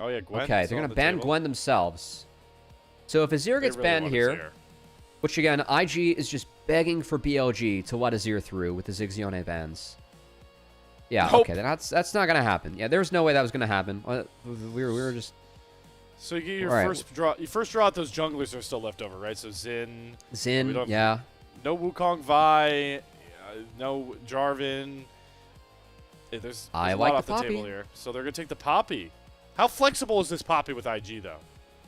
Oh, yeah, Gwen. Okay, they're going to ban Gwen themselves. So if Azir gets banned here, which again, IG is just begging for BLG to let Azir through with the Zigzione bans. Yeah, nope. Okay, that's not going to happen. Yeah, there's no way that was going to happen. We were just... So you get your first draw. You first draw out those junglers that are still left over, right? So Xin, yeah. No Wukong Vi, no Jarvan. There's I a like lot the off the Poppy. table here. So they're going to take the Poppy. How flexible is this Poppy with IG, though,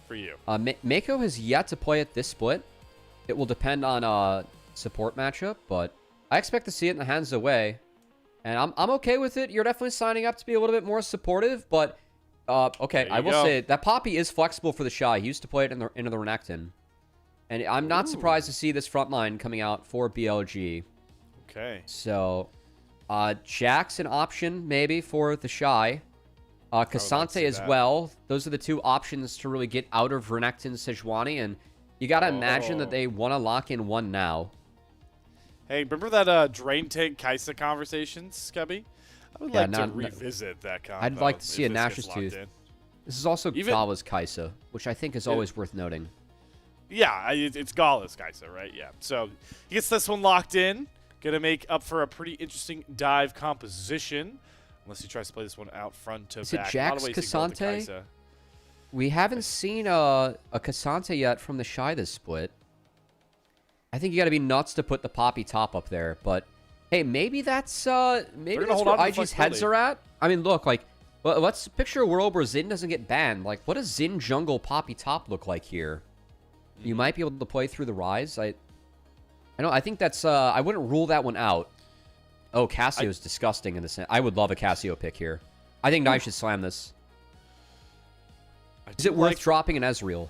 for you? Meiko has yet to play at this split. It will depend on support matchup, but I expect to see it in the hands away. And I'm okay with it. You're definitely signing up to be a little bit more supportive, but okay, I will say that Poppy is flexible for TheShy. He used to play it into the Renekton. And I'm not surprised to see this front line coming out for BLG. Okay. So, Jack's an option, maybe, for TheShy. Cassante as well. Those are the two options to really get out of Renekton Sejuani, and you gotta imagine that they want to lock in one now. Hey, remember that Drain Tank Kaisa conversations, Cubby? I would like to revisit that convo. I'd like to see a Nash's Tooth. This is also Gala's Kaisa, which I think is always worth noting. Yeah, it's Gala's Kaisa, right? Yeah. So he gets this one locked in. Going to make up for a pretty interesting dive composition. Unless he tries to play this one out front to back. Is it Jax Cassante? We haven't seen a Cassante yet from TheShy this split. I think you got to be nuts to put the Poppy top up there, but hey, maybe that's where IG's heads are at. I mean, look, like, let's picture a world where Xin doesn't get banned. Like, what does Xin jungle Poppy top look like here? You might be able to play through the Rise. I think that's I wouldn't rule that one out. Oh, Cassio's disgusting in the sense. I would love a Cassio pick here. I think Nye should slam this. Is it worth dropping an Ezreal?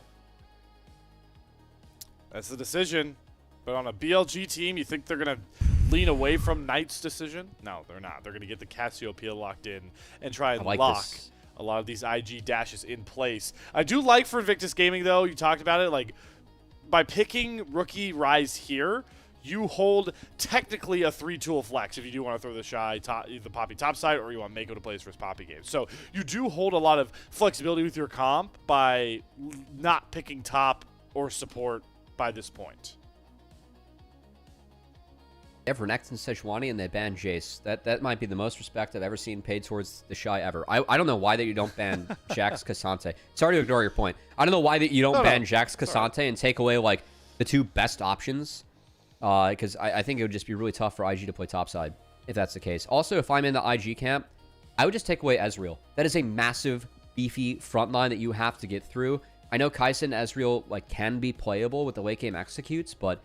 That's the decision. But on a BLG team, you think they're going to lean away from Knight's decision? No, they're not. They're going to get the Cassio peel locked in and try and lock a lot of these IG dashes in place. I do like for Invictus Gaming, though, you talked about it, like, by picking Rookie Rise here, you hold technically a 3-tool flex if you do want to throw the Poppy topside, or you want Meiko to play his first Poppy game. So you do hold a lot of flexibility with your comp by not picking top or support by this point. They have Renekton Sejuani and they ban Jace. That might be the most respect I've ever seen paid towards TheShy ever. I don't know why that you don't ban Jax Cassante. Sorry to ignore your point. I don't know why that you don't ban Jax Cassante and take away like the two best options. Because I think it would just be really tough for IG to play topside if that's the case. Also, if I'm in the IG camp, I would just take away Ezreal. That is a massive, beefy front line that you have to get through. I know Kaisa and Ezreal like can be playable with the late game executes, but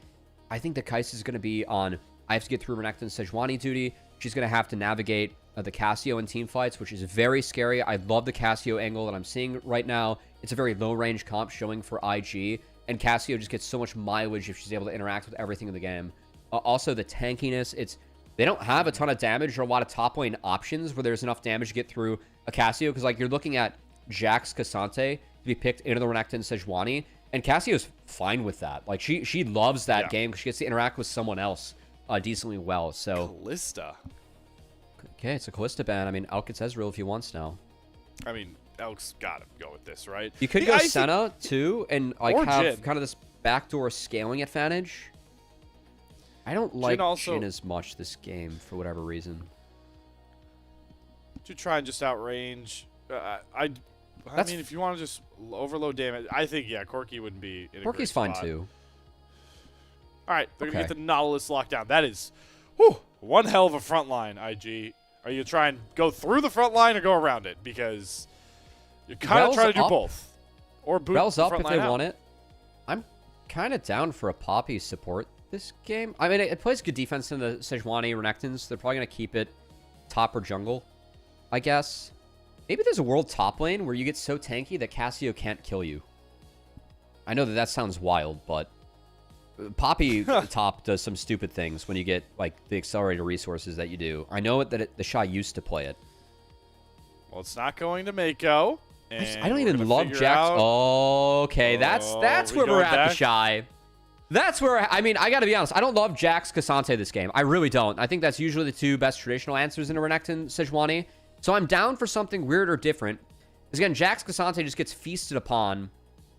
I think that Kaisa is going to be on... I have to get through Renekton Sejuani duty. She's going to have to navigate the Cassio in team fights, which is very scary. I love the Cassio angle that I'm seeing right now. It's a very low-range comp showing for IG, and Cassio just gets so much mileage if she's able to interact with everything in the game. Also, the tankiness. They don't have a ton of damage or a lot of top lane options where there's enough damage to get through a Cassio, because like you're looking at Jax Cassante to be picked into the Renekton Sejuani, and Cassio's fine with that. Like she loves that game because she gets to interact with someone else decently well. So Kalista. Okay, it's a Kalista ban. I mean, Elk gets Ezreal if he wants now. I mean, Elk's got to go with this, right? You could go Senna too, and like have kind of this backdoor scaling advantage. I don't like Jhin as much this game for whatever reason. To try and just outrange. I mean, if you want to just overload damage, I think Corki wouldn't be. Corki's fine too. All right, they're going to get the Nautilus locked down. That is one hell of a front line, IG. Are you trying to go through the front line or go around it? Because you're kind of trying to do both. Or boot Rel's the up front if line they want it. I'm kind of down for a Poppy support this game. I mean, it plays good defense in the Sejuani Renektons. They're probably going to keep it top or jungle, I guess. Maybe there's a world top lane where you get so tanky that Cassio can't kill you. I know that sounds wild, but Poppy top does some stupid things when you get like the accelerator resources that you do. I know that TheShy used to play it. Well, it's not going to Meiko. I don't even love Jax. Okay, that's where we're at, TheShy. That's where, I mean, I got to be honest. I don't love Jax Cassante this game. I really don't. I think that's usually the two best traditional answers in a Renekton Sejuani. So I'm down for something weird or different. Because again, Jax Cassante just gets feasted upon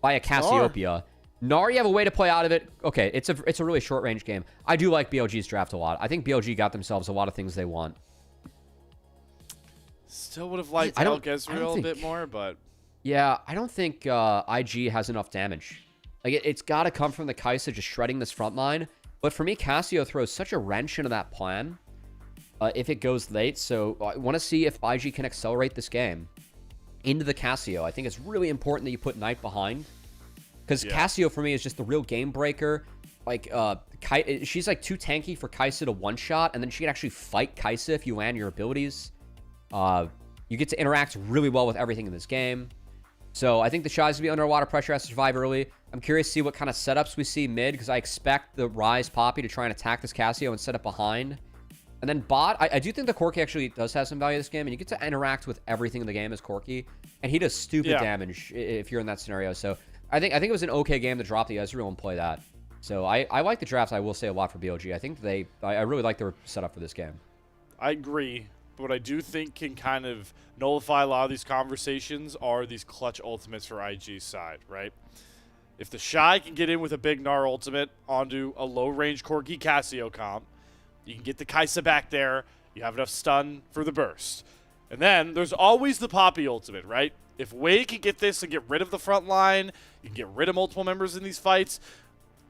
by a Cassiopeia. Gnar, you have a way to play out of it. Okay, it's a really short-range game. I do like BLG's draft a lot. I think BLG got themselves a lot of things they want. Still would have liked El Gezreal a bit more, but... Yeah, I don't think IG has enough damage. Like, it's got to come from the Kai'Sa just shredding this front line. But for me, Cassio throws such a wrench into that plan if it goes late. So I want to see if IG can accelerate this game into the Cassio. I think it's really important that you put Knight behind. Because Cassio, for me, is just the real game breaker. Like, she's like too tanky for Kai'Sa to one-shot, and then she can actually fight Kai'Sa if you land your abilities. You get to interact really well with everything in this game. So I think TheShy's going to be under a lot of pressure, has to survive early. I'm curious to see what kind of setups we see mid, because I expect the Ryze Poppy to try and attack this Cassio and set up behind. And then bot, I do think the Corki actually does have some value in this game, and you get to interact with everything in the game as Corki. And he does stupid damage if you're in that scenario. So I think it was an okay game to drop the Ezreal and play that. So I like the drafts, I will say, a lot for BLG. I think I really like their setup for this game. I agree. But what I do think can kind of nullify a lot of these conversations are these clutch ultimates for IG's side, right? If TheShy can get in with a big Gnar ultimate onto a low-range Corki Cassio comp, you can get the Kai'Sa back there, you have enough stun for the burst. And then there's always the Poppy ultimate, right? If Wei can get this and get rid of the front line, you can get rid of multiple members in these fights,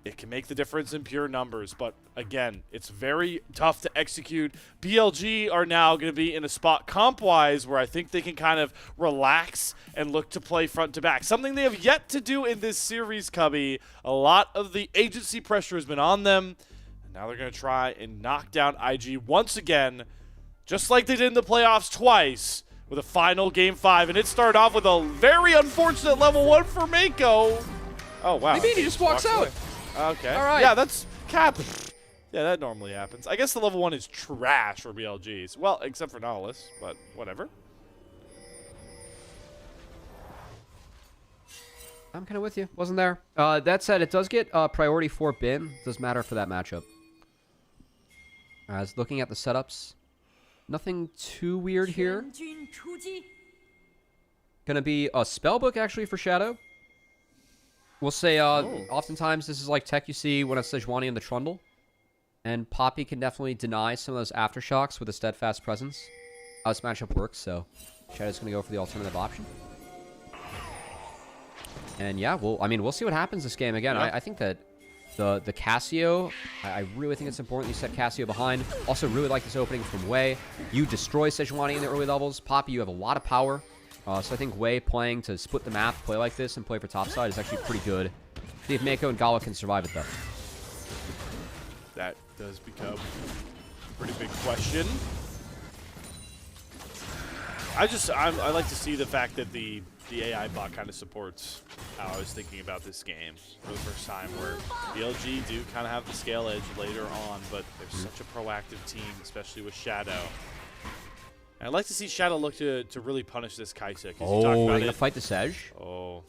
it can make the difference in pure numbers. But again, it's very tough to execute. BLG are now going to be in a spot comp-wise where I think they can kind of relax and look to play front to back. Something they have yet to do in this series, Cubby. A lot of the agency pressure has been on them. And now they're going to try and knock down IG once again, just like they did in the playoffs twice, with a final Game 5. And it started off with a very unfortunate level 1 for Meiko. Oh, wow. Maybe he just walks out. Okay. All right. Yeah, that's cap. Yeah, that normally happens. I guess the level 1 is trash for BLGs. Well, except for Nautilus, but whatever. I'm kind of with you. Wasn't there. That said, it does get priority for Bin. Does matter for that matchup. As looking at the setups, nothing too weird here. Gonna be a spellbook actually for Shadow. We'll say, oftentimes this is like tech you see when it's Sejuani and the Trundle. And Poppy can definitely deny some of those aftershocks with a steadfast presence. How this matchup works, so Shadow's going to go for the alternative option. And yeah, we'll see what happens this game. Again, I think that the Cassio, I really think it's important you set Cassio behind. Also really like this opening from Wei. You destroy Sejuani in the early levels. Poppy, you have a lot of power. So I think Wei playing to split the map, play like this, and play for topside is actually pretty good. See if Meiko and Gala can survive it, though. That does become a pretty big question. I like to see the fact that the AI bot kind of supports how I was thinking about this game for the first time, where BLG do kind of have the scale edge later on, but they're such a proactive team, especially with Shadow. And I'd like to see Shadow look to really punish this Kai'Sa. Oh, they're going to fight the Sedge? Oh,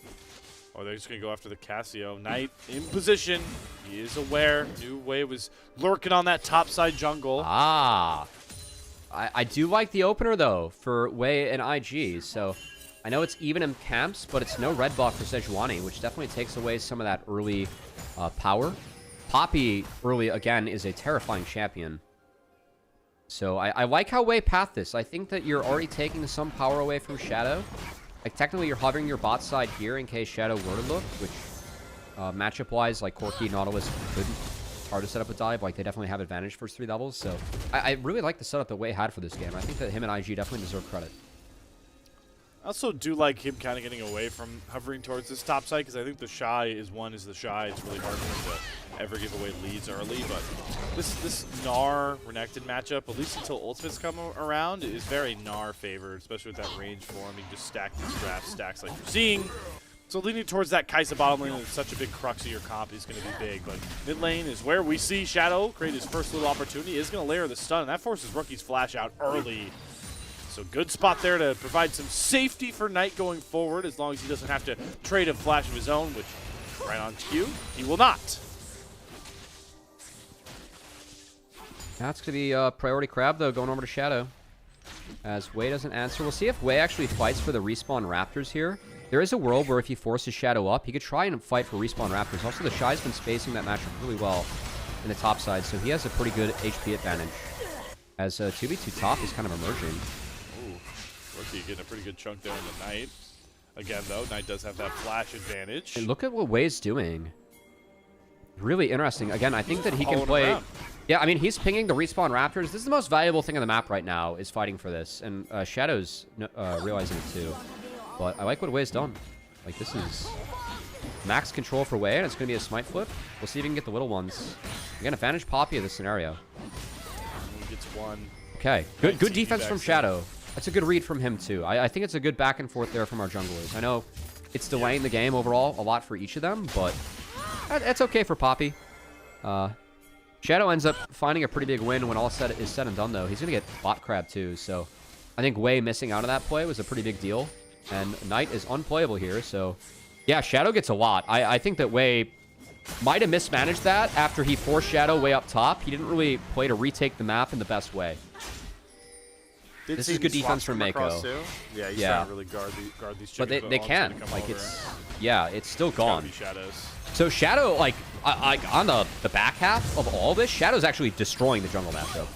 they're just going to go after the Cassio. Knight in position. He is aware. Knew Wei was lurking on that topside jungle. Ah. I do like the opener, though, for Wei and IG. So I know it's even in camps, but it's no red buff for Sejuani, which definitely takes away some of that early power. Poppy, early, again, is a terrifying champion. So I like how Wei pathed this. I think that you're already taking some power away from Shadow. Like, technically, you're hovering your bot side here in case Shadow were to look, which matchup-wise, like Corki, Nautilus couldn't. It's hard to set up a dive. Like, they definitely have advantage first 3 levels. So I really like the setup that Wei had for this game. I think that him and IG definitely deserve credit. I also do like him kind of getting away from hovering towards this top side, because I think TheShy is TheShy. It's really hard for him to ever give away leads early, but this Gnar Renekton matchup, at least until ultimates come around, is very Gnar favored, especially with that range form. You can just stack these draft stacks like you're seeing. So leaning towards that Kai'Sa bottom lane with such a big crux of your comp is going to be big, but mid lane is where we see Shadow create his first little opportunity. Is going to layer the stun, and that forces Rookie's flash out early. So good spot there to provide some safety for Knight going forward, as long as he doesn't have to trade a flash of his own, which right on cue, he will not. That's going to be priority crab, though, going over to Shadow. As Wei doesn't answer. We'll see if Wei actually fights for the respawn Raptors here. There is a world where if he forces Shadow up, he could try and fight for respawn Raptors. Also, TheShy's been spacing that matchup really well in the top side, so he has a pretty good HP advantage. As 2v2 top is kind of emerging. Ooh, Rookie getting a pretty good chunk there in the Knight. Again, though, Knight does have that flash advantage. And look at what Wei's doing. Really interesting. Again, I think that he can play... Yeah, I mean, he's pinging the respawn Raptors. This is the most valuable thing on the map right now, is fighting for this. And Shadow's realizing it too. But I like what Wei's done. Like, this is max control for Wei, and it's going to be a smite flip. We'll see if he can get the little ones. Again, advantage Poppy of this scenario. He gets one. Okay, good defense from Shadow. That's a good read from him, too. I think it's a good back and forth there from our junglers. I know it's delaying the game overall a lot for each of them, but it's okay for Poppy. Shadow ends up finding a pretty big win when all is said and done, though. He's going to get bot crab, too, so I think Wei missing out on that play was a pretty big deal. And Knight is unplayable here, so yeah, Shadow gets a lot. I think that Wei might have mismanaged that after he forced Shadow way up top. He didn't really play to retake the map in the best way. This is good defense from Meiko. Yeah, he's trying to really guard these chickens. But they can't. Like, it's still gone. So Shadow, like on the back half of all this, Shadow's actually destroying the jungle matchup.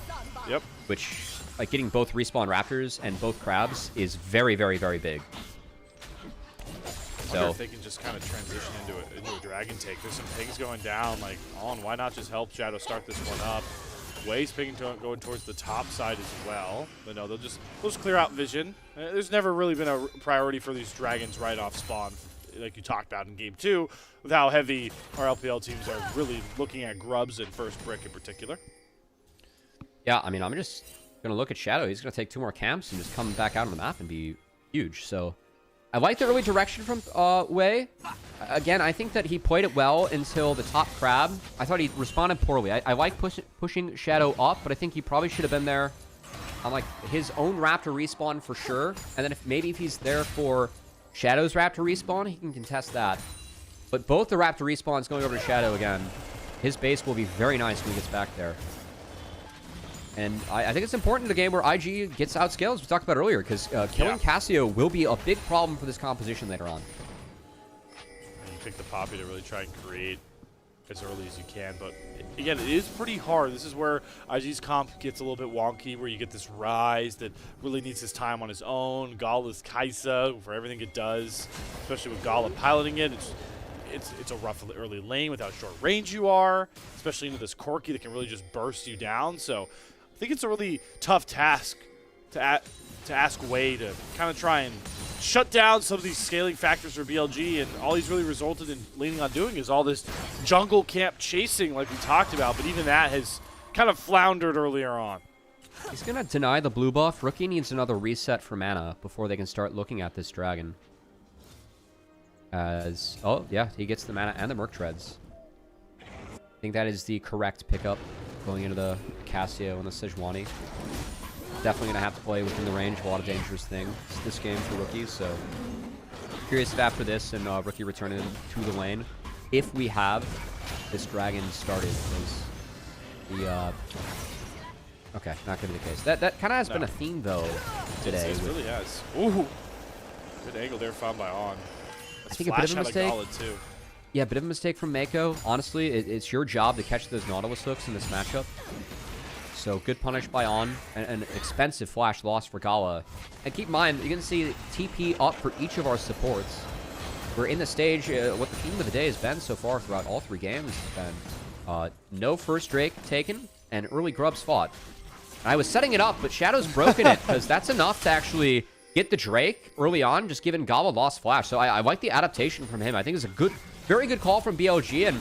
Yep. Which, like, getting both respawn Raptors and both crabs is very, very, very big. I wonder if they can just kind of transition into a dragon take. There's some pings going down. Like, why not just help Shadow start this one up? Wei's ping going towards the top side as well. But no, they'll just clear out vision. There's never really been a priority for these dragons right off spawn, like you talked about in Game 2, with how heavy our LPL teams are really looking at grubs and first brick in particular. Yeah, I mean, I'm just going to look at Shadow. He's going to take 2 more camps and just come back out on the map and be huge. So I like the early direction from Wei. Again, I think that he played it well until the top crab. I thought he responded poorly. I like pushing Shadow up, but I think he probably should have been there on, like, his own Raptor respawn for sure. And then if he's there for Shadow's Raptor respawn, he can contest that. But both the Raptor respawns going over to Shadow again. His base will be very nice when he gets back there. And I think it's important in a game where IG gets outscaled, as we talked about earlier, because killing Cassio will be a big problem for this composition later on. And you pick the Poppy to really try and create as early as you can, but again, it is pretty hard. This is where IG's comp gets a little bit wonky, where you get this Rise that really needs his time on his own. Gala's Kaisa for everything it does, especially with Gala piloting it. It's a rough early lane with how short range you are, especially into this Corki that can really just burst you down. So I think it's a really tough task to ask Wei to kind of try and shut down some of these scaling factors for BLG, and all he's really resulted in leaning on doing is all this jungle camp chasing like we talked about, but even that has kind of floundered earlier on. He's going to deny the blue buff. Rookie needs another reset for mana before they can start looking at this dragon. Oh, yeah, he gets the mana and the Merc Treads. I think that is the correct pickup going into the Cassio and the Sejuani. Definitely going to have to play within the range of a lot of dangerous things this game for rookies, so curious if after this and Rookie returning to the lane, if we have this dragon started, because the okay, not going to be the case. That kind of has been a theme though today. It really has. Ooh, good angle there found by On. I think a bit of a mistake. Yeah, a bit of a mistake from Meiko. Honestly, it's your job to catch those Nautilus hooks in this matchup. So good punish by On, and an expensive flash loss for Gala. And keep in mind, you can see TP up for each of our supports. We're in the stage, what the theme of the day has been so far throughout all 3 games has been no first Drake taken, and early grubs fought. And I was setting it up, but Shadow's broken it, because that's enough to actually get the Drake early on, just given Gala lost flash. So I like the adaptation from him. I think it's a good, very good call from BLG, and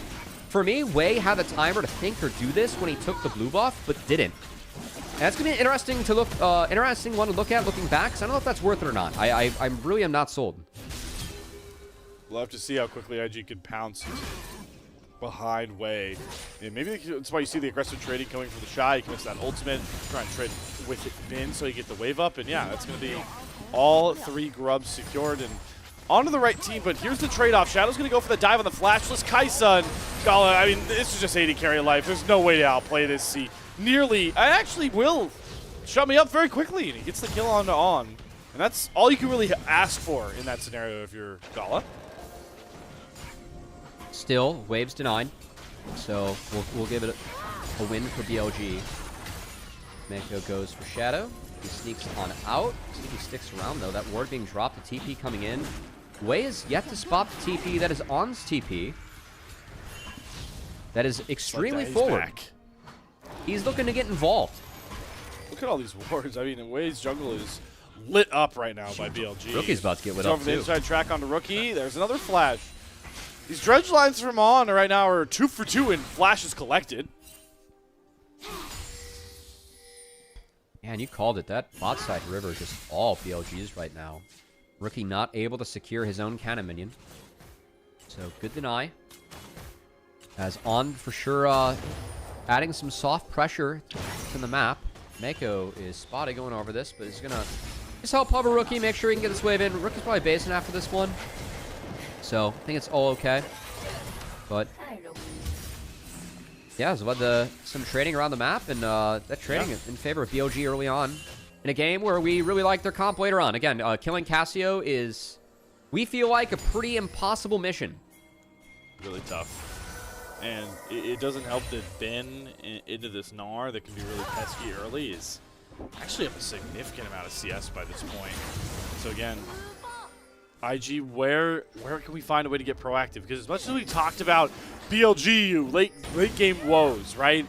for me, Wei had the timer to think or do this when he took the blue buff, but didn't. And that's going to be interesting one to look at looking back, because I don't know if that's worth it or not. I really am not sold. We'll have to see how quickly IG can pounce behind Wei. And maybe that's why you see the aggressive trading coming from TheShy. He commits that ultimate, try and trade with it in so you get the wave up. And yeah, that's going to be all 3 grubs secured and onto the right team, but here's the trade-off. Shadow's going to go for the dive on the flashless Kaisa, and Gala, I mean, this is just 80 carry life. There's no way to outplay this. See, nearly, I actually will shut me up very quickly, and he gets the kill on. And that's all you can really ask for in that scenario if you're Gala. Still, waves denied. So we'll give it a win for BLG. Meiko goes for Shadow. He sneaks on out. See if he sticks around, though. That ward being dropped, the TP coming in. Wei is yet to spot the TP. That is On's TP. That is extremely forward. Back. He's looking to get involved. Look at all these wards. I mean, Wei's jungle is lit up right now by BLG. Rookie's about to get lit up, too. Over the inside track onto Rookie. There's another flash. These dredge lines from On right now are 2 for 2 in flashes collected. Man, you called it. That bot side river just all BLGs right now. Rookie not able to secure his own cannon minion. So good deny. As On for sure adding some soft pressure to the map. Meiko is spotted going over this, but he's going to just help hover Rookie, make sure he can get this wave in. Rookie's probably basing after this one. So I think it's all okay. But yeah, there's led to some trading around the map, and that trading in favor of BLG early on in a game where we really like their comp later on. Again, killing Cassio is, we feel like, a pretty impossible mission. Really tough. And it doesn't help that Ben into this Gnar that can be really pesky early is actually up a significant amount of CS by this point. So again, IG, where can we find a way to get proactive? Because as much as we talked about BLG, late game woes, right?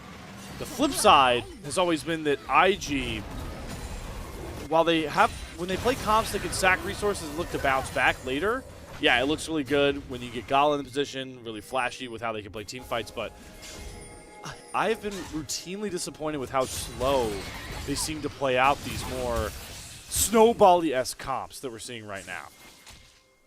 The flip side has always been that IG, while when they play comps that can sack resources and look to bounce back later, yeah, it looks really good when you get Gala in the position, really flashy with how they can play team fights, but I've been routinely disappointed with how slow they seem to play out these more snowball-y-esque comps that we're seeing right now.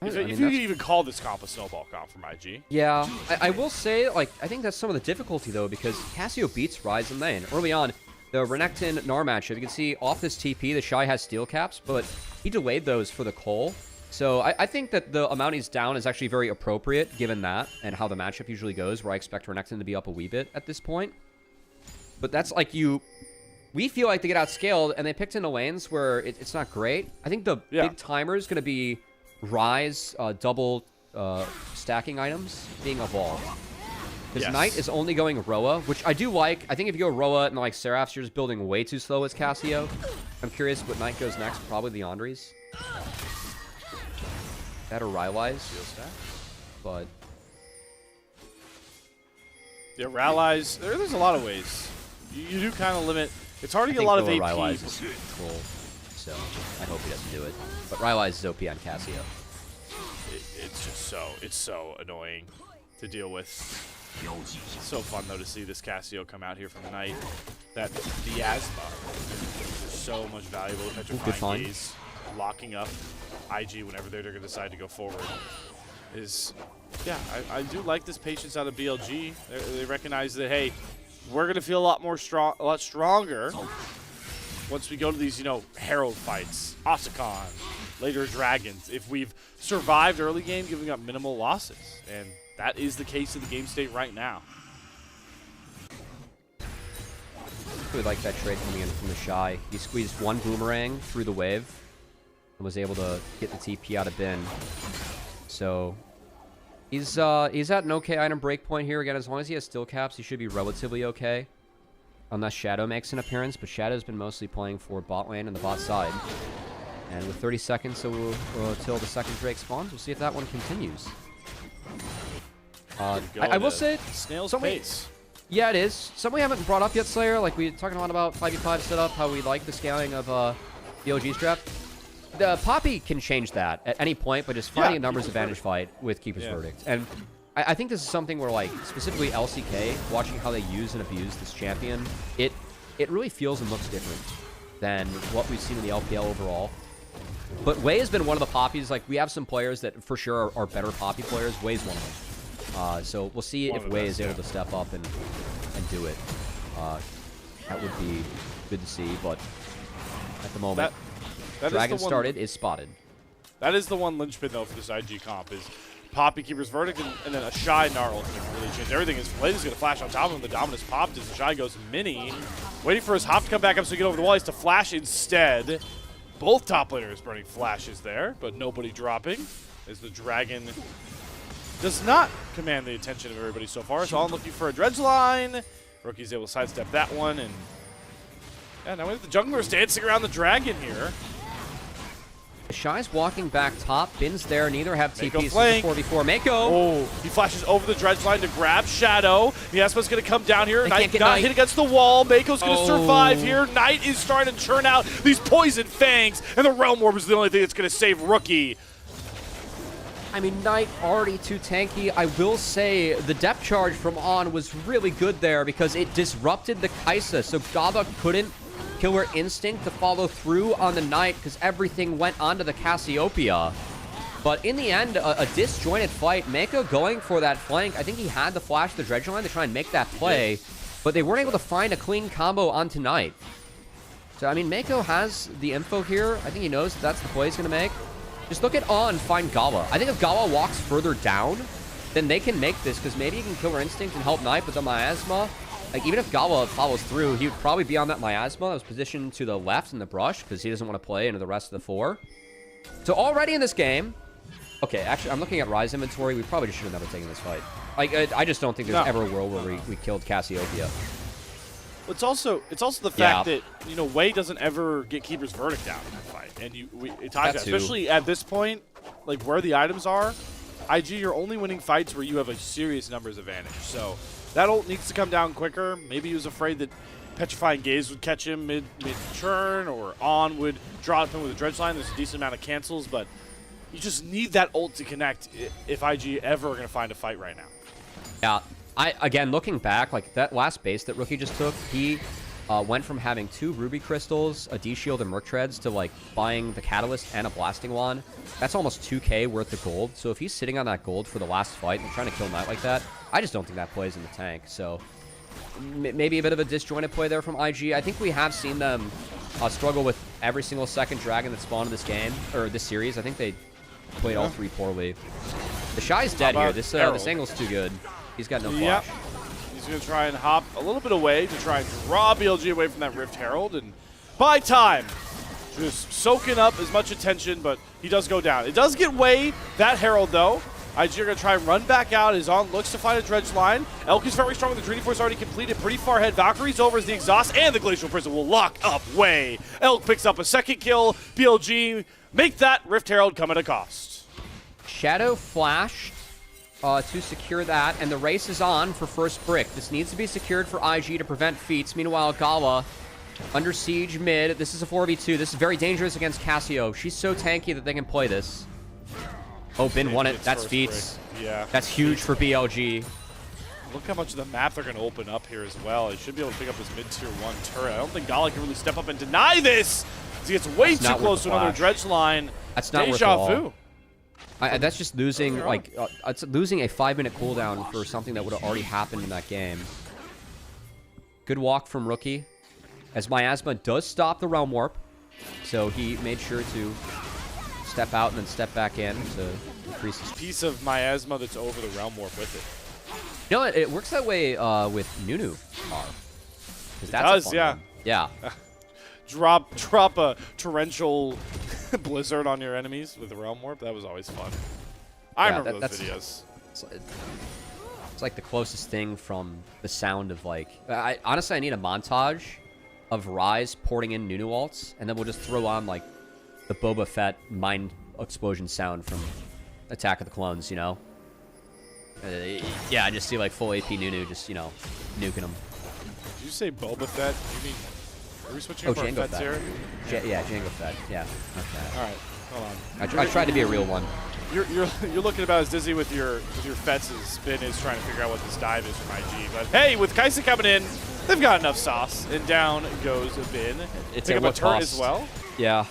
If you can even call this comp a snowball comp from IG. Yeah, I will say, like, I think that's some of the difficulty, though, because Cassio beats Ryze in lane. Early on, the Renekton Gnar matchup, you can see off this TP, TheShy has steel caps, but he delayed those for the Cole. So I think that the amount he's down is actually very appropriate, given that, and how the matchup usually goes, where I expect Renekton to be up a wee bit at this point. But that's like we feel like they get outscaled, and they picked into lanes where it's not great. I think the big timer is going to be Ryze double stacking items being evolved. Because Knight is only going Roa, which I do like. I think if you go Roa and like Seraphs, you're just building way too slow as Cassio. I'm curious what Knight goes next. Probably the Andres. That or Rylai's. But yeah, Rylai's. There's a lot of ways. You do kind of limit. It's hard to get a lot of AP. Rylai's is control, so I hope he doesn't do it. But Rylai's is OP on Cassio. It's so annoying to deal with. It's so fun though to see this Cassio come out here from the Knight. That Miasma, so much valuable. Petrifying Gaze, locking up IG whenever they're going to decide to go forward. I do like this patience out of BLG. They recognize that, hey, we're going to feel a lot stronger once we go to these, Herald fights, Otacon, later Dragons, if we've survived early game giving up minimal losses. And that is the case of the game state right now. I really like that trade coming in from TheShy. He squeezed one boomerang through the wave and was able to get the TP out of bin. So he's at an okay item break point here. Again, as long as he has steel caps, he should be relatively okay. Unless Shadow makes an appearance, but Shadow's been mostly playing for bot lane and the bot side. And with 30 seconds until the second Drake spawns, we'll see if that one continues. I will say, snail's pace. Yeah, it is. Something we haven't brought up yet, Slayer. Like, we're talking a lot about 5v5 setup, how we like the scaling of BLG's draft. The Poppy can change that at any point, but just finding a numbers advantage fight with Keeper's Verdict. And I think this is something where, like, specifically LCK, watching how they use and abuse this champion, it really feels and looks different than what we've seen in the LPL overall. But Wei has been one of the Poppies. Like, we have some players that for sure are better Poppy players. Wei's one of them. So we'll see if Wei is able to step up and do it. That would be good to see, but at the moment, Dragon started is spotted. That is the one linchpin, though, for this IG comp is Poppy Keeper's Verdict, and then a Shy Gnarl can really change everything. His blade is going to flash on top of him. The Dominus popped as the Shy goes mini. Waiting for his hop to come back up so he can get over the wall. He has to flash instead. Both top laners burning flashes there, but nobody dropping as the Dragon does not command the attention of everybody so far. So I'm looking for a dredge line. Rookie's able to sidestep that one, and yeah, now we have the junglers dancing around the Dragon here. Shy's walking back top. Bin's there. Neither have TPs. This is flank. a 4v4. Meiko. Oh, he flashes over the dredge line to grab Shadow. Miasma's going to come down here. They Knight can't get got Knight. hit against the wall. Meiko's going to survive here. Knight is starting to churn out these poison fangs, and the Realm Orb is the only thing that's going to save Rookie. I mean, Knight already too tanky. I will say the depth charge from On was really good there because it disrupted the Kaisa, so Gala couldn't Killer Instinct to follow through on the Knight because everything went onto the Cassiopeia. But in the end, a disjointed fight. Meiko going for that flank. I think he had to flash the dredge line to try and make that play, but they weren't able to find a clean combo onto Knight. So, I mean, Meiko has the info here. I think he knows that's the play he's going to make. Just look at On, find Gala. I think if Gala walks further down, then they can make this, because maybe he can Killer Instinct and help Knight with the Miasma. Like, even if Gala follows through, he would probably be on that Miasma that was positioned to the left in the brush, because he doesn't want to play into the rest of the 4. So already in this game... Okay, actually, I'm looking at Rise inventory. We probably just should have never taken this fight. Like, I just don't think there's ever a world where we killed Cassiopeia. It's also the fact that, you know, Wei doesn't ever get Keeper's Verdict down in that fight. And especially at this point, like where the items are, IG, you're only winning fights where you have a serious numbers advantage. So that ult needs to come down quicker. Maybe he was afraid that Petrifying Gaze would catch him mid-churn, or On would drop him with a dredge line. There's a decent amount of cancels, but you just need that ult to connect if IG ever going to find a fight right now. Yeah. Again, looking back, like that last base that Rookie just took, he went from having 2 Ruby Crystals, a D-Shield, and Merc Treads to like buying the Catalyst and a Blasting Wand. That's almost 2k worth of gold. So if he's sitting on that gold for the last fight and trying to kill Knight like that, I just don't think that plays in the tank. So maybe a bit of a disjointed play there from IG. I think we have seen them struggle with every single second dragon that spawned in this game, or this series. I think they played all 3 poorly. TheShy's dead here. This angle's too good. He's got no flash. Yep. He's going to try and hop a little bit away to try and draw BLG away from that Rift Herald. And by time, just soaking up as much attention, but he does go down. It does get Wei, that Herald, though. IG are going to try and run back out. His On looks to find a dredge line. Elk is very strong with the Treaty Force already completed. Pretty far ahead. Valkyrie's over as the exhaust, and the Glacial Prison will lock up Wei. Elk picks up a second kill. BLG make that Rift Herald come at a cost. Shadow flashed to secure that, and the race is on for first brick. This needs to be secured for IG to prevent feats. Meanwhile, Gala under siege mid. This is a 4v2. This is very dangerous against Cassio. She's so tanky that they can play this. Oh, Bin won it. That's feats. Yeah. That's huge for BLG. Look how much of the map they're going to open up here as well. He should be able to pick up his mid-tier 1 turret. I don't think Gala can really step up and deny this. He gets way too close to another dredge line. That's not worth it at all. That's just losing, like, it's losing a 5-minute cooldown for something that would have already happened in that game. Good walk from Rookie, as Miasma does stop the Realm Warp, so he made sure to step out and then step back in to increase his piece of Miasma that's over the Realm Warp with it. You know, it works that way with Nunu. It does, yeah. One. Yeah. Drop a torrential blizzard on your enemies with the Realm Warp. That was always fun. I remember those videos. It's like the closest thing from the sound of, like... honestly, I need a montage of Rise porting in Nunu ults, and then we'll just throw on, like, the Boba Fett mind explosion sound from Attack of the Clones, you know? Yeah, I just see, like, full AP Nunu just, you know, nuking them. Did you say Boba Fett? You mean... Are we switching for Jango Fett here? Yeah, Jango Fett. Yeah. Okay. All right, hold on. I tried to be a real one. You're looking about as dizzy with your Fets as Spin is trying to figure out what this dive is from IG. But hey, with Kaisa coming in, they've got enough sauce, and down goes Bin. It's pick a up a turret as well. Yeah.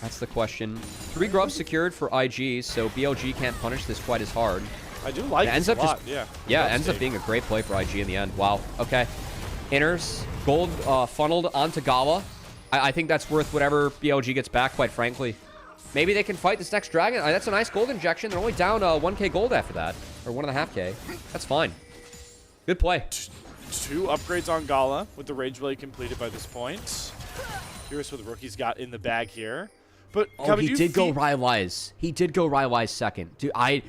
That's the question. 3 grubs secured for IG, so BLG can't punish this quite as hard. I do like it a lot. Yeah. Yeah, it ends up being a great play for IG in the end. Wow. Okay. Inners, gold funneled onto Gala. I think that's worth whatever BLG gets back, quite frankly. maybe they can fight this next dragon. That's a nice gold injection. They're only down 1k gold after that. Or 1.5k. That's fine. Good play. 2 upgrades on Gala with the Rage Blade completed by this point. Curious what the rookie's got in the bag here. But Cubby, he did go Rylai's. He did go Rylai's second. Dude, I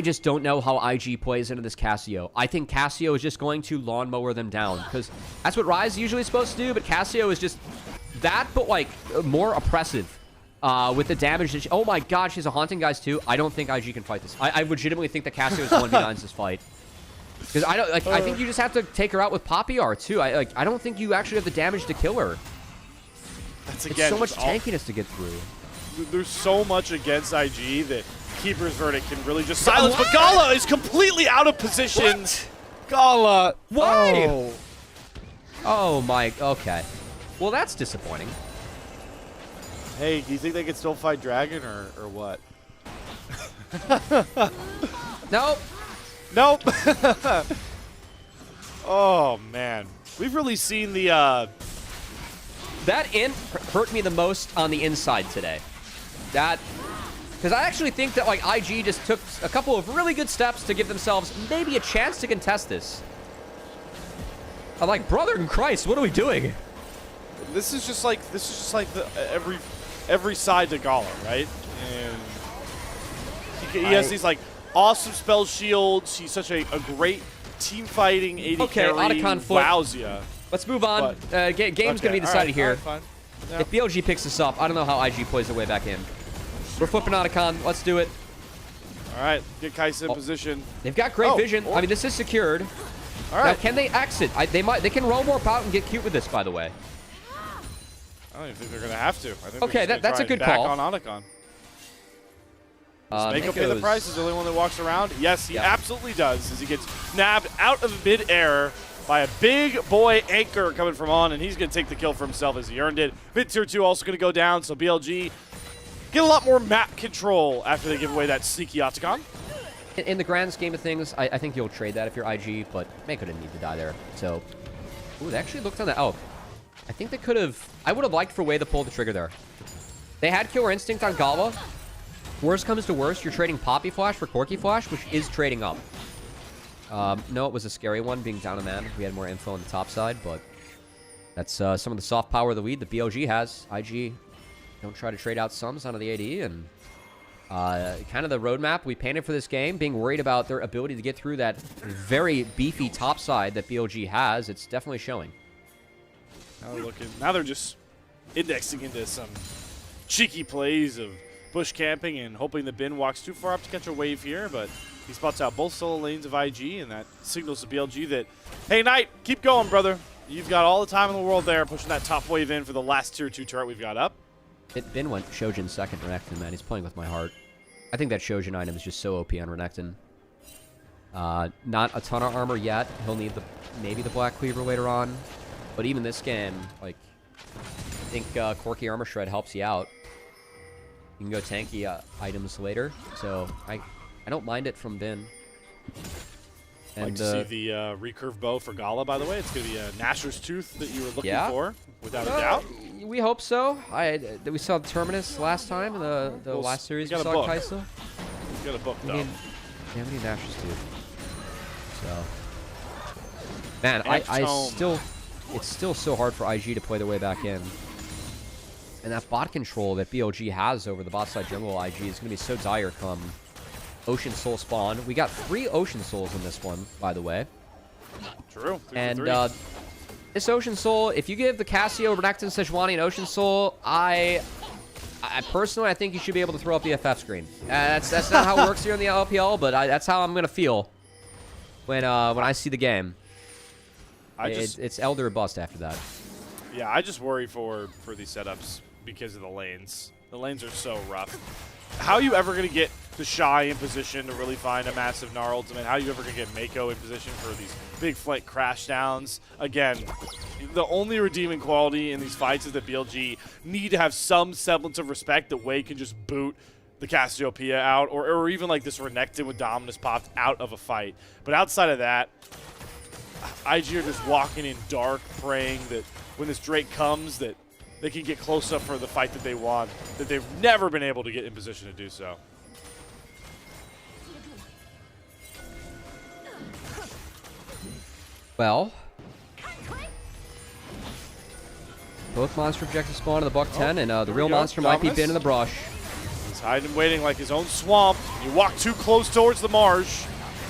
just don't know how IG plays into this Cassio. I think Cassio is just going to lawnmower them down because that's what Ryze usually supposed to do, but Cassio is just that, but like more oppressive with the damage that oh my god, she's a haunting guys too. I don't think IG can fight this. I legitimately think that Cassio is 1v9s this fight. Because I don't like I think you just have to take her out with Poppy R too. I don't think you actually have the damage to kill her. That's it's so much tankiness to get through. There's so much against IG that Keeper's Verdict can really just silence. But Gala is completely out of position. What? Gala. Why? Oh my. Okay. Well, that's disappointing. Hey, do you think they can still fight Dragon or what? Nope. Nope. Oh man, we've really seen the. That int hurt me the most on the inside today. That, because I actually think that like IG just took a couple of really good steps to give themselves maybe a chance to contest this. I'm like, brother in Christ, what are we doing? This is just like the every side to Gala, right? And he has these like awesome spell shields. He's such a great team fighting AD carry. Otacon wows ya. Let's move on. Game's going to be decided here. Fine. Yeah. If BLG picks this up, I don't know how IG plays their way back in. We're flipping Otacon. Let's do it. All right, get Kai'Sa in position. They've got great vision. I mean, this is secured. All right. Now, can they exit? They can roll more out and get cute with this, by the way. I don't even think they're going to have to. I think okay, that's a good call. On Otacon. Does Meiko pay the price? Is the only one that walks around? Yes, he absolutely does, as he gets nabbed out of mid-air by a big boy anchor coming from on, and he's going to take the kill for himself as he earned it. Mid tier 2 also going to go down, so BLG get a lot more map control after they give away that sneaky Otacon. In the grand scheme of things, I think you'll trade that if you're IG, but Meiko didn't need to die there. So, ooh, they actually looked on that. Oh, I think they could have. I would have liked for Way to pull the trigger there. They had Killer Instinct on Gala. Worst comes to worst, you're trading Poppy Flash for Corky Flash, which is trading up. No, it was a scary one, being down a man. We had more info on the top side, but that's some of the soft power of the lead that BLG has. IG don't try to trade out sums onto the AD, and kind of the roadmap we painted for this game, being worried about their ability to get through that very beefy top side that BLG has, it's definitely showing. Now they're just indexing into some cheeky plays of bush camping and hoping the bin walks too far up to catch a wave here, but he spots out both solo lanes of IG, and that signals to BLG that, hey, Knight, keep going, brother. You've got all the time in the world there, pushing that top wave in for the last tier 2 turret we've got up. Bin went Shojin second Renekton, man. He's playing with my heart. I think that Shojin item is just so OP on Renekton. Not a ton of armor yet. He'll need maybe the Black Cleaver later on. But even this game, like, I think Corky Armor Shred helps you out. You can go tanky items later, so I don't mind it from Bin. I'd like to see the recurve bow for Gala, by the way. It's going to be a Gnasher's Tooth that you were looking for, without a doubt. We hope so. We saw the Terminus last time in the last series. We saw Kai'Sa. We've got a book, though. Yeah, we need Gnasher's Tooth. So, man, it's still so hard for IG to play their way back in. And that bot control that BLG has over the bot side jungle IG is going to be so dire come Ocean Soul spawn. We got 3 Ocean Souls in this one, by the way. True. And this Ocean Soul, if you give the Cassio, Renekton, Sejuani, and Ocean Soul, I personally, I think you should be able to throw up the FF screen. That's not how it works here in the LPL, but that's how I'm going to feel when I see the game. It's Elder or bust after that. Yeah, I just worry for these setups because of the lanes. The lanes are so rough. How are you ever going to get TheShy in position to really find a massive Gnar ultimate? How are you ever going to get Meiko in position for these big flank crash downs? Again, the only redeeming quality in these fights is that BLG need to have some semblance of respect that Wei can just boot the Cassiopeia out, or even like this Renekton with Dominus popped out of a fight. But outside of that, IG are just walking in dark, praying that when this Drake comes, that they can get close up for the fight that they want, that they've never been able to get in position to do so. Well, both monster objectives spawn in the buck 10, and the real monster might be been in the brush. He's hiding and waiting like his own swamp. You walk too close towards the marsh.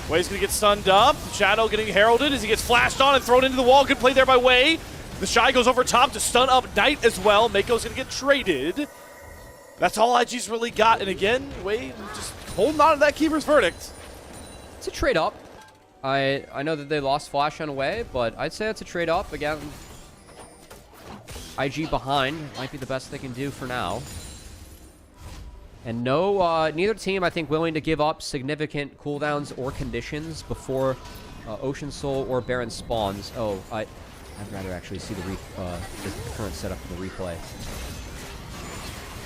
Way's going to get stunned up. Shadow getting heralded as he gets flashed on and thrown into the wall. Good play there by Way. TheShy goes over top to stun up Knight as well. Meiko's going to get traded. That's all IG's really got. And again, Way just holding on to that keeper's verdict. It's a trade up. I know that they lost Flash on Way, but I'd say it's a trade up. Again, IG behind might be the best they can do for now. And no, neither team, I think, willing to give up significant cooldowns or conditions before Ocean Soul or Baron spawns. Oh, I'd rather actually see the current setup of the replay.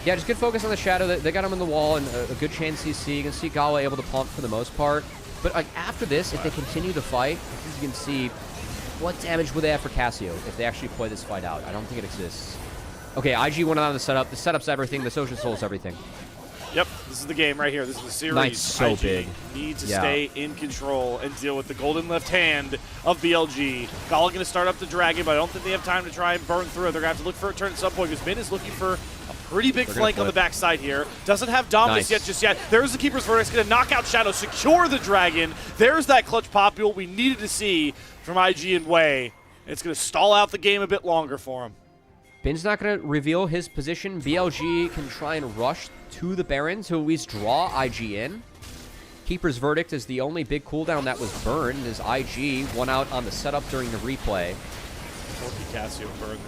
Yeah, just good focus on the Shadow. They got him in the wall and a good chain CC. You can see Gala able to pump for the most part. But like after this, if they continue to fight, as you can see, what damage would they have for Cassio if they actually play this fight out? I don't think it exists. Okay, IG went on the setup. The setup's everything. The Ocean Soul's everything. Yep, this is the game right here. This is the series. Knight's so IG big. Need to stay in control and deal with the golden left hand of BLG. Gala going to start up the Dragon, but I don't think they have time to try and burn through it. They're going to have to look for a turn at some point because Min is looking for a pretty big flank on the backside here. Doesn't have Dominus yet just yet. There's the Keeper's Verdict. Going to knock out Shadow, secure the Dragon. There's that clutch popule we needed to see from IG and Way. It's going to stall out the game a bit longer for him. Bin's not going to reveal his position. BLG can try and rush to the Baron to at least draw IG in. Keeper's Verdict is the only big cooldown that was burned as IG won out on the setup during the replay.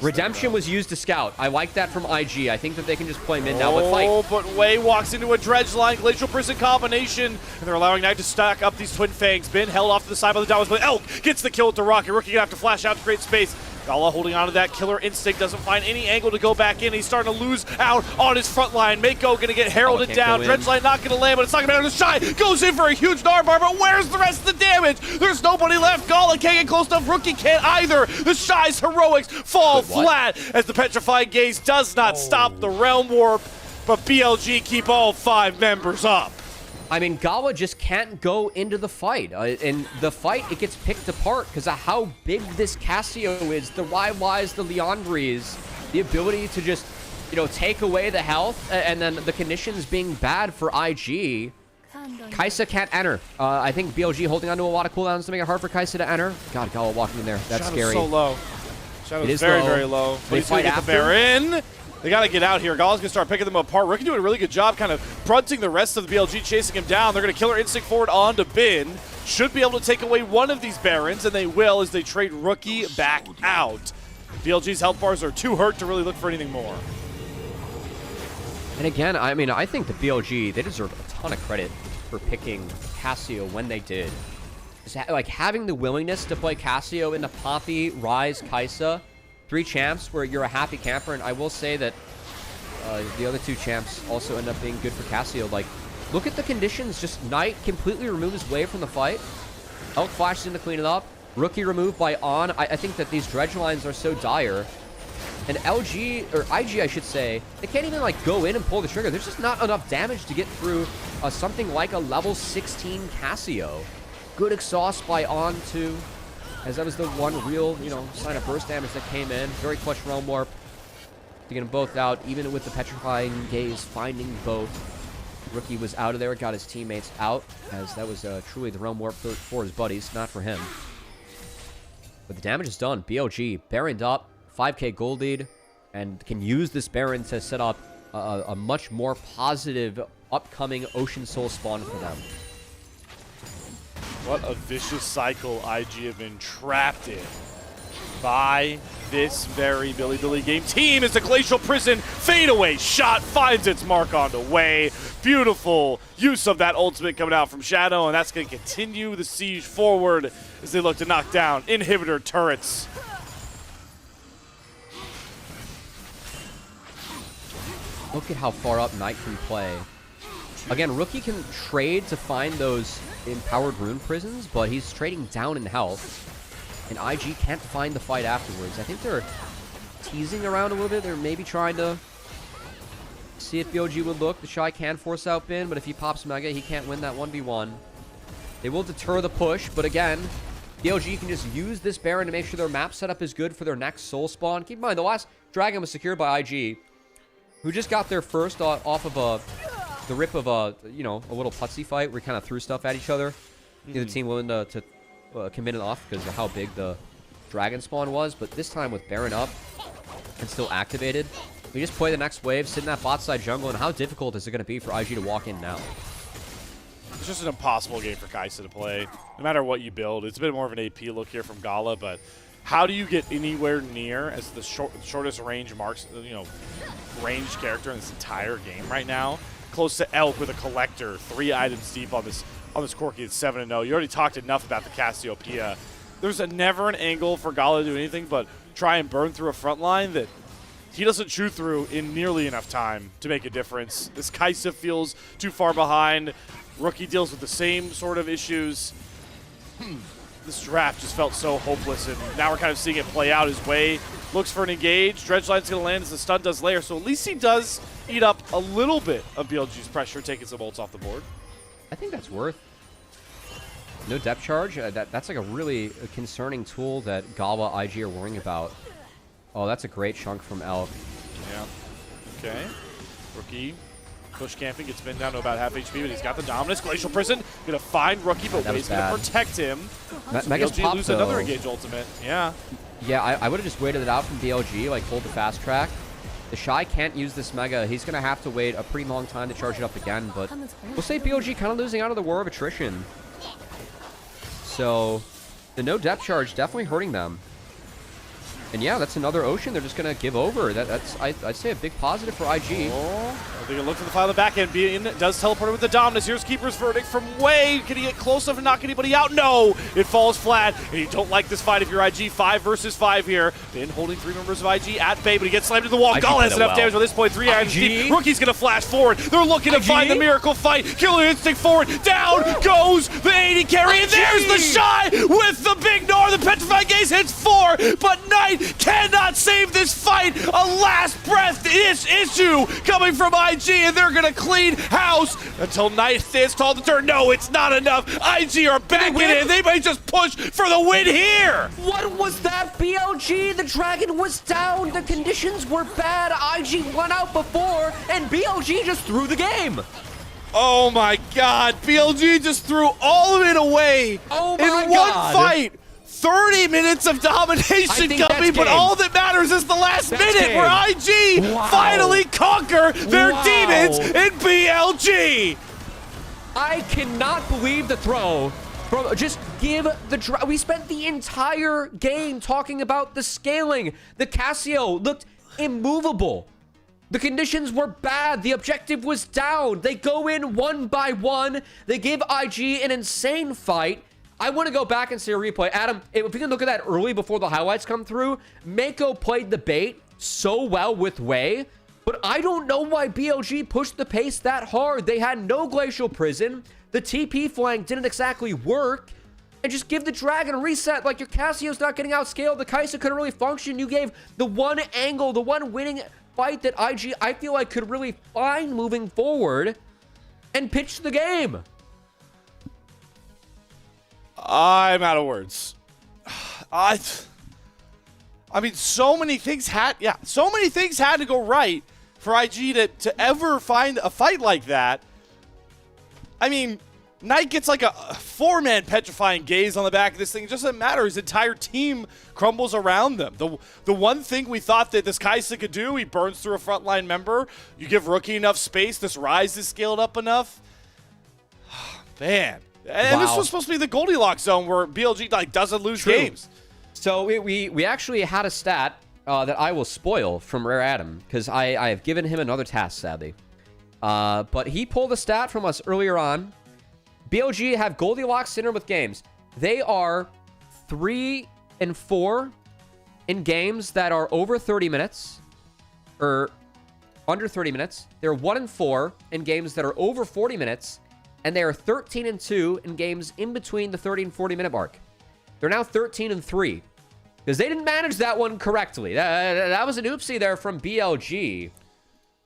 Redemption was used to scout. I like that from IG. I think that they can just play mid now, but fight. Oh, but Way walks into a Dredge line, Glacial Prison combination, and they're allowing Knight to stack up these Twin Fangs. Bin held off to the side by the Dowers, but Elk gets the kill with the Rocket. Rookie gonna have to flash out to create space. Gala holding on to that killer instinct, doesn't find any angle to go back in. He's starting to lose out on his front line. Meiko gonna get heralded down. Dredge line not gonna land, but it's not gonna matter. TheShy goes in for a huge Narbar, but where's the rest of the damage? There's nobody left. Gala can't get close enough. Rookie can't either. TheShy's heroics fall flat as the Petrified Gaze does not stop the Realm Warp, but BLG keep all 5 members up. I mean, Gala just can't go into the fight. And the fight, it gets picked apart because of how big this Cassio is. The YYs, the Leandries, the ability to just, you know, take away the health, and then the conditions being bad for IG. Kai'Sa can't enter. I think BLG holding on to a lot of cooldowns to make it hard for Kai'Sa to enter. God, Gala walking in there. That's Shadow's scary. So low. Shadow's it is very, low. very low. They fight after. Baron. They got to get out here. Gala's going to start picking them apart. Rookie doing a really good job kind of fronting the rest of the BLG, chasing him down. They're going to Killer Instinct forward onto Bin. Should be able to take away one of these Barons, and they will as they trade Rookie back out. BLG's health bars are too hurt to really look for anything more. And again, I mean, I think the BLG, they deserve a ton of credit for picking Cassio when they did. Like, having the willingness to play Cassio into Poppy, Ryze, Kai'Sa, 3 champs where you're a happy camper, and I will say that the other 2 champs also end up being good for Cassio. Like, look at the conditions. Just Knight completely removes his way from the fight. Elk flashes in to clean it up. Rookie removed by On. I think that these dredge lines are so dire. And LG, or IG, I should say, they can't even, like, go in and pull the trigger. There's just not enough damage to get through something like a level 16 Cassio. Good exhaust by On, too, as that was the one real, you know, sign of burst damage that came in. Very clutch Realm Warp to get them both out, even with the Petrifying Gaze finding both. Rookie was out of there, got his teammates out, as that was truly the Realm Warp for his buddies, not for him. But the damage is done. BLG, Baroned up, 5k gold lead, and can use this Baron to set up a much more positive upcoming Ocean Soul spawn for them. What a vicious cycle IG have been trapped in by this very Bilibili Game team as the Glacial Prison fadeaway shot finds its mark on the way. Beautiful use of that ultimate coming out from Shadow, and that's going to continue the siege forward as they look to knock down inhibitor turrets. Look at how far up Knight can play. Again, Rookie can trade to find those empowered rune prisons, but he's trading down in health, and IG can't find the fight afterwards. I think they're teasing around a little bit. They're maybe trying to see if BLG would look. TheShy can force out Bin, but if he pops Mega, he can't win that 1v1. They will deter the push, but again, BLG can just use this Baron to make sure their map setup is good for their next soul spawn. Keep in mind, the last Dragon was secured by IG, who just got their first off of the rip of a little putsy fight where we kind of threw stuff at each other. Neither team willing to commit it off because of how big the Dragon spawn was, but this time with Baron up and still activated, we just play the next wave, sit in that bot side jungle, and how difficult is it going to be for IG to walk in now? It's just an impossible game for Kaisa to play, no matter what you build. It's a bit more of an AP look here from Gala, but how do you get anywhere near as the shortest range ranged character in this entire game right now? Close to Elk with a collector, 3 items deep on this Corki. It's 7-0. You already talked enough about the Cassiopeia. There's never an angle for Gala to do anything but try and burn through a front line that he doesn't chew through in nearly enough time to make a difference. This Kaisa feels too far behind. Rookie deals with the same sort of issues. This draft just felt so hopeless, and now we're kind of seeing it play out his way. Looks for an engage. Dredgeline's going to land as the stun does layer, so at least he does eat up a little bit of BLG's pressure, taking some ults off the board. I think that's worth. No depth charge. That's like a really concerning tool that Gala IG are worrying about. Oh, that's a great chunk from Elk. Yeah. Okay. Rookie. Push camping, gets Bin down to about half HP, but he's got the dominance. Glacial Prison, gonna find Rookie, but Wade's gonna protect him. Mega's BLG pop, lose though. another engage ultimate. Yeah. Yeah, I would have just waited it out from BLG, like hold the fast track. TheShy can't use this Mega. He's gonna have to wait a pretty long time to charge it up again, but we'll say BLG kind of losing out of the war of attrition. So the no depth charge definitely hurting them. And yeah, that's another Ocean. They're just going to give over. That's I'd say a big positive for IG. They can look for the file in the back end. Bin does teleport with the dominance. Here's Keeper's verdict from Way. Can he get close enough to knock anybody out? No! It falls flat. And you don't like this fight if you're IG. 5 versus 5 here. Bin holding 3 members of IG at bay, but he gets slammed to the wall. Gala has enough damage at this point. 3 items deep. Rookie's going to flash forward. They're looking to find the miracle fight. Killer Instinct forward. Down goes the 80 carry. And there's TheShy with the big Nor. The Petrified Gaze hits 4, but Knight cannot save this fight. A last breath issue coming from IG, and they're going to clean house until Knight stands tall to turn. No, it's not enough. IG are back in it. They might just push for the win here. What was that, BLG? The Dragon was down. The conditions were bad. IG went out before, and BLG just threw the game. Oh my God. BLG just threw all of it away in one fight. 30 minutes of domination, Cubby, but all that matters is the last minute where IG finally conquer their demons in BLG. I cannot believe the throw. Bro, just give the... We spent the entire game talking about the scaling. The Cassio looked immovable. The conditions were bad. The objective was down. They go in 1 by 1. They give IG an insane fight. I want to go back and see a replay. Adam, if we can look at that early before the highlights come through, Meiko played the bait so well with Way, but I don't know why BLG pushed the pace that hard. They had no Glacial Prison. The TP flank didn't exactly work. And just give the Dragon a reset. Like, your Cassio's not getting outscaled. The Kaisa couldn't really function. You gave the one angle, the one winning fight that IG, I feel like, could really find moving forward and pitch the game. I'm out of words. I mean, so many things had to go right for IG to ever find a fight like that. I mean, Knight gets like a 4-man petrifying gaze on the back of this thing. It doesn't matter. His entire team crumbles around them. The one thing we thought that this Kaisa could do, he burns through a frontline member. You give Rookie enough space. This Rise is scaled up enough. Man. And this was supposed to be the Goldilocks zone where BLG like doesn't lose games. So we actually had a stat that I will spoil from Rare Adam because I have given him another task, sadly. But he pulled a stat from us earlier on. BLG have Goldilocks syndrome with games. They are 3 and 4 in games that are over 30 minutes or under 30 minutes. They're 1 and 4 in games that are over 40 minutes. And they are 13 and 2 in games in between the 30 and 40 minute mark. They're now 13 and 3 because they didn't manage that one correctly. That was an oopsie there from BLG.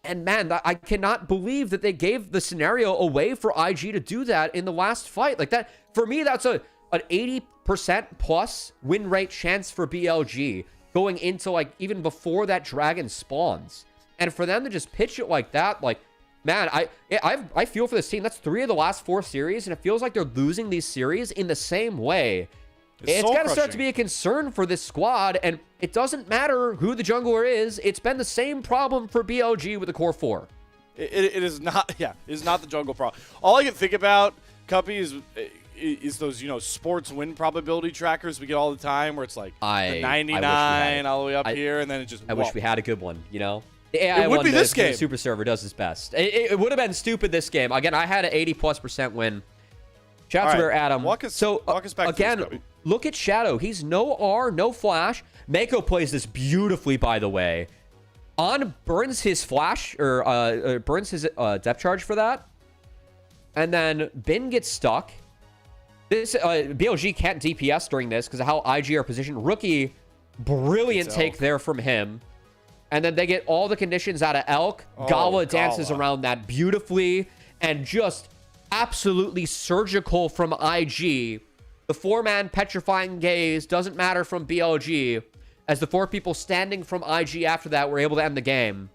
And man, I cannot believe that they gave the scenario away for IG to do that in the last fight. Like that, for me, that's an 80% plus win rate chance for BLG going into like even before that dragon spawns. And for them to just pitch it like that, like, man, I feel for this team. That's 3 of the last 4 series, and it feels like they're losing these series in the same way. It's got to start to be a concern for this squad, and it doesn't matter who the jungler is. It's been the same problem for BLG with the core 4. It is not, yeah, it is not the jungle problem. All I can think about, Cubby, is those, you know, sports win probability trackers we get all the time, where it's like the 99 all the way up here, and then it just. I wish we had a good one, you know. The AI it would be this game. The super server does its best. It would have been stupid this game. Again, I had an 80+% win. Shout out to Adam. Walk us back again, to this, look at Shadow. He's no R, no flash. Meiko plays this beautifully, by the way. On burns his flash, or burns his depth charge for that. And then Bin gets stuck. This BLG can't DPS during this because of how IG are positioned. Rookie, brilliant take there from him. And then they get all the conditions out of Elk. Gala dances around that beautifully. And just absolutely surgical from IG. The 4-man petrifying gaze doesn't matter from BLG, as the 4 people standing from IG after that were able to end the game.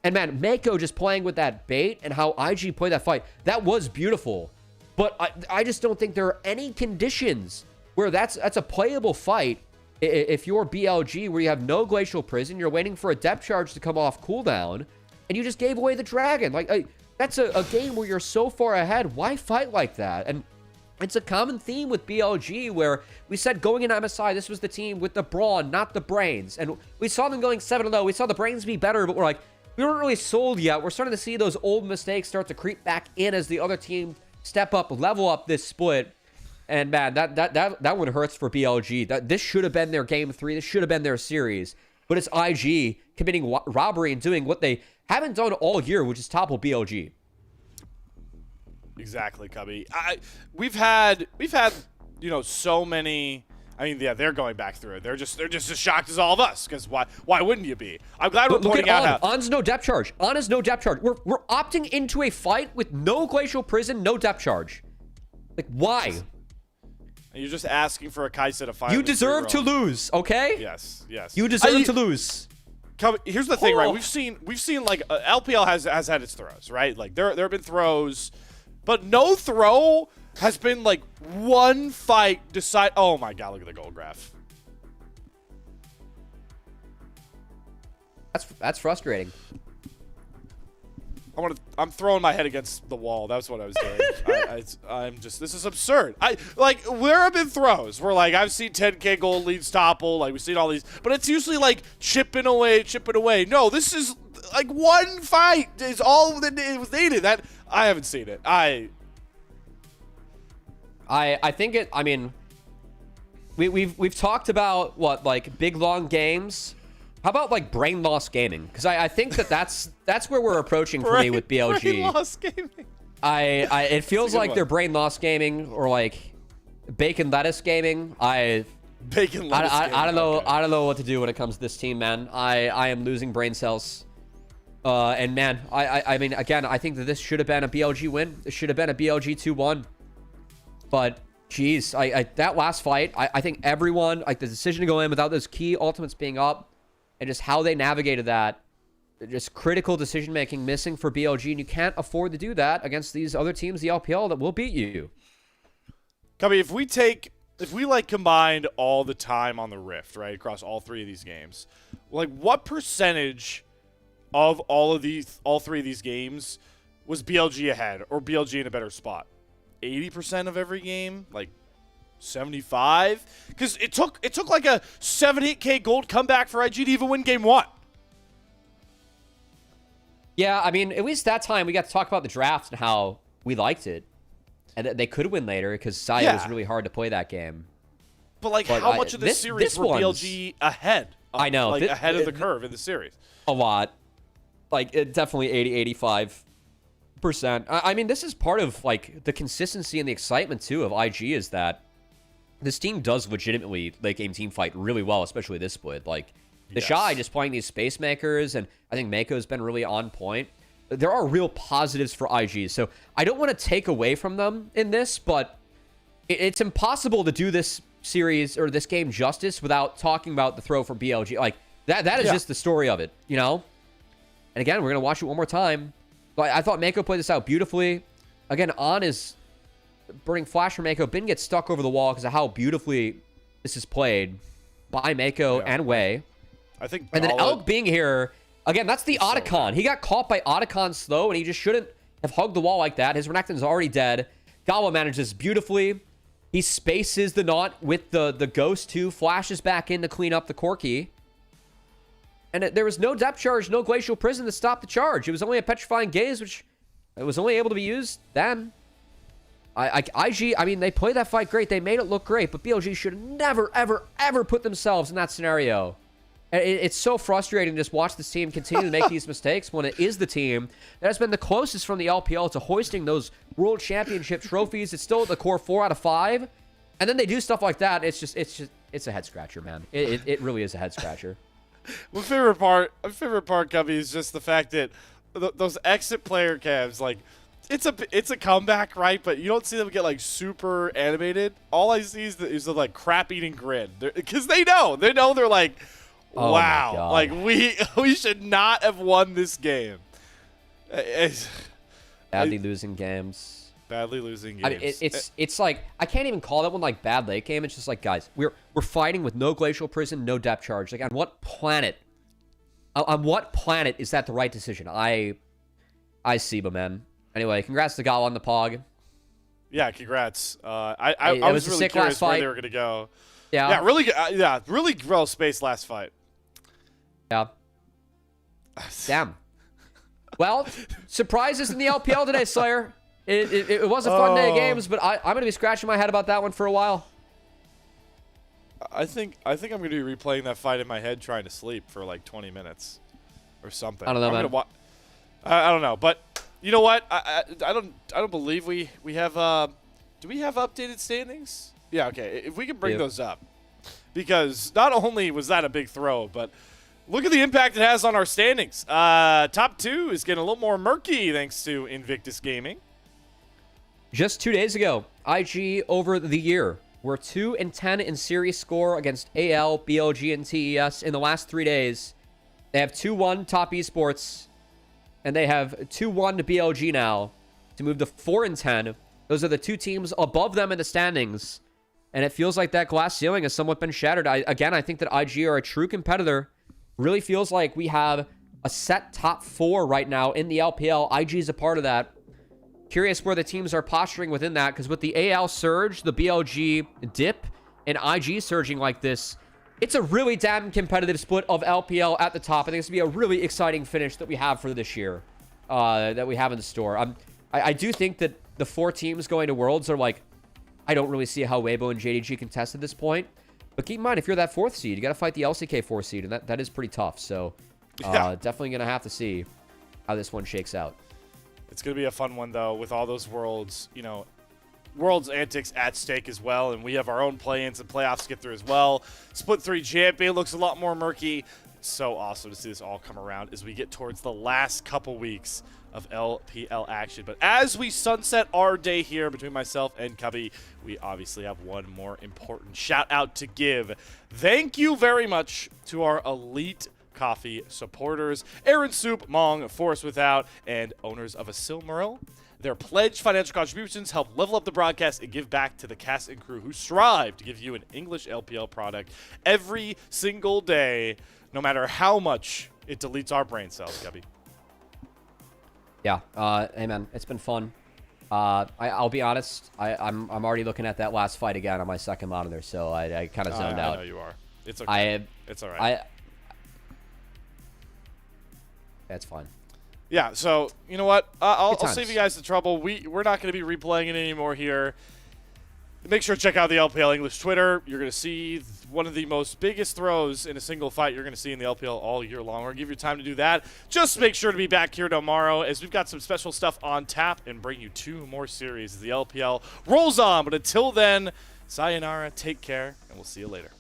And man, Meiko just playing with that bait and how IG played that fight, that was beautiful. But I just don't think there are any conditions where that's a playable fight. If you're BLG, where you have no Glacial Prison, you're waiting for a depth charge to come off cooldown, and you just gave away the dragon. Like, that's a game where you're so far ahead. Why fight like that? And it's a common theme with BLG, where we said going into MSI, this was the team with the brawn, not the brains. And we saw them going 7-0. We saw the brains be better, but we're like, we weren't really sold yet. We're starting to see those old mistakes start to creep back in as the other team step up, level up this split. And man, that one hurts for BLG. This should have been their game 3. This should have been their series. But it's IG committing robbery and doing what they haven't done all year, which is topple BLG. Exactly, Cubby. We've had you know, so many. I mean, yeah, they're going back through it. They're just as shocked as all of us, because why wouldn't you be? I'm glad we're pointing out how On's no depth charge. On is no depth charge. We're opting into a fight with no Glacial Prison, no depth charge. Like, why? And you're just asking for a Kaisa to find. You deserve to lose, okay? Yes. You deserve to lose. Here's the thing, right? We've seen like LPL has had its throws, right? Like there have been throws, but no throw has been like one fight decide. Oh my god, look at the gold graph. That's frustrating. I'm throwing my head against the wall. That's what I was doing. I'm just, this is absurd. There have been throws where, like, I've seen 10K gold leads topple, like, we've seen all these, but it's usually, like, chipping away. No, this is, like, one fight is all that it was needed. That, I haven't seen it. I think it, I mean, we've talked about, what, like, big, long games. How about, like, brain loss gaming? Because I think that's where we're approaching for me with BLG. Brain loss gaming. It feels like they're brain loss gaming, or like bacon lettuce gaming. Bacon lettuce gaming. I don't know. Okay. I don't know what to do when it comes to this team, man. I am losing brain cells. And man, I mean, again, I think that this should have been a BLG win. This should have been a BLG 2-1. But geez, that last fight, I think everyone, like, the decision to go in without those key ultimates being up, and just how they navigated that, just critical decision-making missing for BLG, and you can't afford to do that against these other teams, the LPL, that will beat you. Cubby, if we like combined all the time on the Rift, right, across all 3 of these games, like, what percentage of all 3 of these games was BLG ahead, or BLG in a better spot? 80% of every game? Like, 75? Because it took like a 78K gold comeback for IG to even win game 1. Yeah, I mean, at least that time we got to talk about the draft and how we liked it. And they could win later because Saya was really hard to play that game. But how much of this series were BLG ahead? I know. Like, ahead of the curve in the series. A lot. Like, definitely 80-85%. I mean, this is part of, like, the consistency and the excitement, too, of IG, is that this team does legitimately late game team fight really well, especially this split. Like, TheShy Yes. just playing these space makers, and I think Meiko's been really on point. There are real positives for IG, so I don't want to take away from them in this, but it's impossible to do this series or this game justice without talking about the throw for BLG. Like, that is just the story of it, you know? And again, we're going to watch it one more time. But I thought Meiko played this out beautifully. Again, On is burning flash for Meiko. Bin gets stuck over the wall because of how beautifully this is played by Meiko and Wei. I think, and then Elk being here, again, that's the Otacon. So he got caught by Otacon slow, and he just shouldn't have hugged the wall like that. His Renekton's already dead. Gala manages beautifully. He spaces the knot with the Ghost, too. Flashes back in to clean up the Corki. And there was no depth charge, no Glacial Prison to stop the charge. It was only a Petrifying Gaze, which it was only able to be used then. IG, I mean, they played that fight great. They made it look great, but BLG should never, ever, ever put themselves in that scenario. It's so frustrating to just watch this team continue to make these mistakes when it is the team that has been the closest from the LPL to hoisting those World Championship trophies. It's still at the core 4 out of 5. And then they do stuff like that. It's a head scratcher, man. It really is a head scratcher. My favorite part, Cubby, is just the fact that those exit player cams, like, it's a comeback, right? But you don't see them get like super animated. All I see is the like crap eating grin, because they know they're like, wow, like we should not have won this game. Badly losing games. Badly losing games. I mean, it's like, I can't even call that one like bad late game. It's just like, guys, we're fighting with no Glacial Prison, no depth charge. Like, on what planet? On what planet is that the right decision? I see, but man. Anyway, congrats to Gala on the Pog. Yeah, congrats. I was really curious where they were gonna go. Yeah, really good. Really well spaced last fight. Yeah. Damn. Well, surprises in the LPL today, Slayer. It was a fun day of games, but I'm going to be scratching my head about that one for a while. I think I'm going to be replaying that fight in my head, trying to sleep for like 20 minutes or something. I don't know, man. I don't know, but you know what? I don't believe we have. Do we have updated standings? Yeah, okay. If we can bring those up, because not only was that a big throw, but look at the impact it has on our standings. Top 2 is getting a little more murky thanks to Invictus Gaming. Just 2 days ago, IG over the year were 2-10 in series score against AL, BLG, and TES. In the last 3 days, they have 2-1 top esports, and they have 2-1 to BLG now to move to 4-10. Those are the 2 teams above them in the standings, and it feels like that glass ceiling has somewhat been shattered. Again, I think that IG are a true competitor. Really feels like we have a set top 4 right now in the LPL. IG is a part of that. Curious where the teams are posturing within that, because with the AL surge, the BLG dip, and IG surging like this, it's a really damn competitive split of LPL at the top. I think it's going to be a really exciting finish that we have for this year, that we have in the store. I do think that the 4 teams going to Worlds are like, I don't really see how Weibo and JDG contest at this point. But keep in mind, if you're that 4th seed, you got to fight the LCK 4th seed, and that is pretty tough. So definitely going to have to see how this one shakes out. It's going to be a fun one, though, with all those Worlds, you know, Worlds antics at stake as well, and we have our own play-ins and playoffs to get through as well. Split 3 champion looks a lot more murky. It's so awesome to see this all come around as we get towards the last couple weeks of LPL action. But as we sunset our day here between myself and Cubby, we obviously have one more important shout-out to give. Thank you very much to our elite coffee supporters, Aaron Soup, Mong, Forest Without, and owners of a Silmaril. Their pledged financial contributions help level up the broadcast and give back to the cast and crew who strive to give you an English LPL product every single day, no matter how much it deletes our brain cells, Cubby. Yeah, hey man, it's been fun. I'll be honest, I'm already looking at that last fight again on my second monitor, so I kind of zoned out. I know you are. It's okay. It's all right. That's fine. Yeah, so, you know what? I'll save you guys the trouble. We're not going to be replaying it anymore here. Make sure to check out the LPL English Twitter. You're going to see one of the most biggest throws in a single fight you're going to see in the LPL all year long. We're going to give you time to do that. Just make sure to be back here tomorrow as we've got some special stuff on tap and bring you 2 more series as the LPL rolls on. But until then, Sayonara, take care, and we'll see you later.